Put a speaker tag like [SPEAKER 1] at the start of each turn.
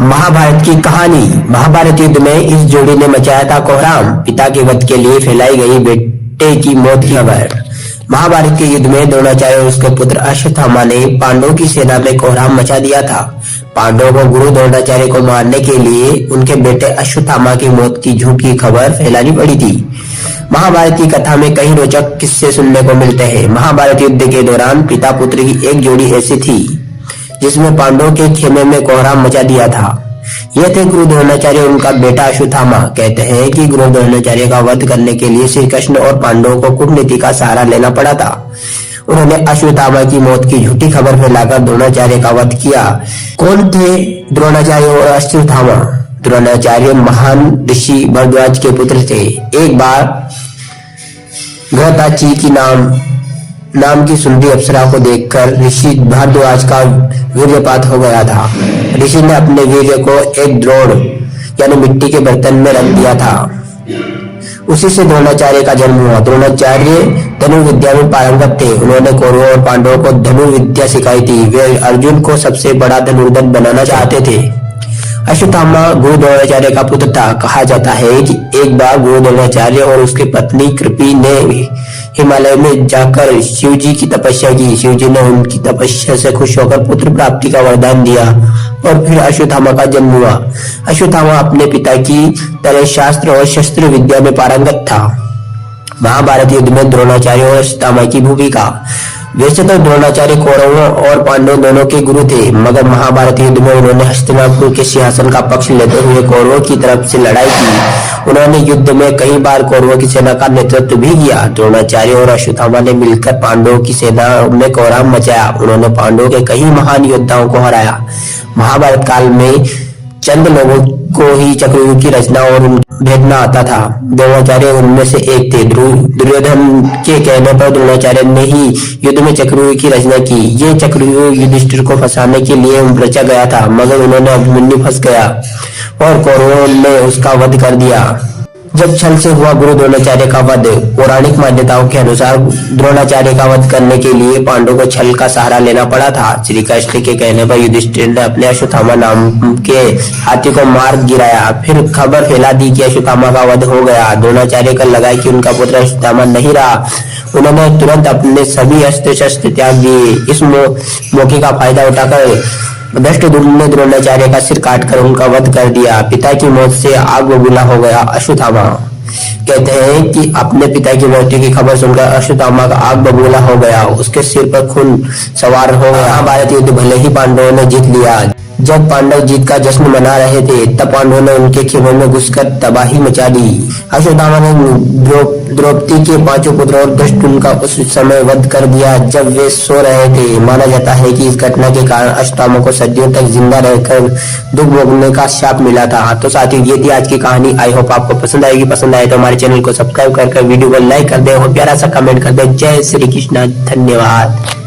[SPEAKER 1] महाभारत की कहानी। महाभारत युद्ध में इस जोड़ी ने मचाया था कोहराम। पिता के वध के लिए फैलाई गई बेटे की मौत की खबर। महाभारत के युद्ध में द्रोणाचार्य और उसके पुत्र अश्वत्थामा ने पांडवों की सेना में कोहराम मचा दिया था। पांडवों को गुरु द्रोणाचार्य को मारने के लिए उनके बेटे अश्वत्थामा की मौत की झूठी खबर फैलानी पड़ी थी। महाभारत की कथा में कई रोचक किस्से सुनने को मिलते हैं। महाभारत युद्ध के दौरान पिता पुत्र की एक जोड़ी ऐसी थी जिसमें पांडवों के खेमे में कोहराम मचा दिया था। यह थे गुरु द्रोणाचार्य और उनका बेटा अश्वत्थामा। कहते हैं कि गुरु द्रोणाचार्य का वध करने के लिए श्री कृष्ण और पांडवों को कूटनीति का सहारा लेना पड़ा था। उन्होंने अश्वत्थामा की मौत की झूठी खबर फैलाकर द्रोणाचार्य का वध किया। कौन थे द्रोणाचार्य और अश्वत्थामा? द्रोणाचार्य महान ऋषि भरद्वाज के पुत्र थे। एक बार घृताची की नाम की सुंदरी अप्सरा को देखकर ऋषि भारद्वाज का वीर्यपात हो गया था। ऋषि ने अपने वीर्य को एक द्रोण यानी मिट्टी के बर्तन में रख दिया था। उसी से द्रोणाचार्य का जन्म हुआ। द्रोणाचार्य धनुर्विद्या में पारंगत थे। उन्होंने कौरवों और पांडवों को धनुर्विद्या सिखाई थी। वे अर्जुन को सबसे बड़ा धनुर्धर बनाना चाहते थे। अश्वत्थामा गुरु द्रोणाचार्य का पुत्र था। कहा जाता है कि एक बार गुरु द्रोणाचार्य और उसकी पत्नी कृपि ने हिमालय में जाकर शिव जी की तपस्या की। शिव जी ने उनकी तपस्या से खुश होकर पुत्र प्राप्ति का वरदान दिया और फिर अश्वत्थामा का जन्म हुआ। अश्वत्थामा अपने पिता की तरह शास्त्र और शस्त्र विद्या में पारंगत था। महाभारत युद्ध में द्रोणाचार्य और अश्वत्थामा की भूमिका। वैसे तो द्रोणाचार्य कौरवों और पांडवों दोनों के गुरु थे, मगर महाभारत युद्ध में उन्होंने हस्तिनापुर के सिंहासन का पक्ष लेते हुए कौरवों की तरफ से लड़ाई की। उन्होंने युद्ध में कई बार कौरवों की सेना का नेतृत्व भी किया। द्रोणाचार्य और अश्वत्थामा ने मिलकर पांडवों की सेना में कोहराम मचाया। उन्होंने पांडवों के कई महान योद्धाओं को हराया। महाभारत काल में चंद लोगों को ही चक्रव्यूह की रचना और भेदना आता था। द्रोणाचार्य उनमें से एक थे। दुर्योधन के कहने पर द्रोणाचार्य ने ही युद्ध में चक्रव्यूह की रचना की। ये चक्रव्यूह युधिष्ठिर को फंसाने के लिए रचा गया था, मगर उन्होंने अभिमन्यु फंस गया और कौरवों ने उसका वध कर दिया। जब छल से हुआ गुरु द्रोणाचार्य का वध। पौराणिक मान्यताओं के अनुसार द्रोणाचार्य का वध करने के लिए पांडवों को छल का सहारा लेना पड़ा था। श्री कृष्ण के कहने पर युधिष्ठिर ने अपने अश्वत्थामा नाम के हाथी को मार गिराया। फिर खबर फैला दी कि अश्वत्थामा का वध हो गया। द्रोणाचार्य को लगा कि उनका पुत्र अश्वत्थामा नहीं रहा। उन्होंने तुरंत अपने सभी अस्त्र शस्त्र त्याग दिए। इस मौके का फायदा उठाकर धृष्टद्युम्न ने द्रोणाचार्य का सिर काटकर उनका वध कर दिया। पिता की मौत से आग बबूला हो गया अश्वत्थामा। कहते हैं कि अपने पिता की मृत्यु की खबर सुनकर अश्वत्थामा का आग बबूला हो गया। उसके सिर पर खून सवार हो गया। महाभारत युद्ध भले ही पांडवों ने जीत लिया। जब पांडव जीत का जश्न मना रहे थे, तब पांडवों ने उनके खेमों में घुसकर तबाही मचा दी। अश्वत्थामा ने द्रौपदी के 5 पुत्र और धृष्टद्युम्न का उस समय वध कर दिया जब वे सो रहे थे। माना जाता है कि इस घटना के कारण अश्वत्थामा को सदियों तक जिंदा रहकर दुख भोगने का शाप मिला था। तो साथियों, ये थी आज की कहानी। आई होप आपको पसंद आएगी। पसंद आए तो हमारे चैनल को सब्सक्राइब कर वीडियो को लाइक कर दे और प्यारा सा कमेंट कर दे। जय श्री कृष्ण। धन्यवाद।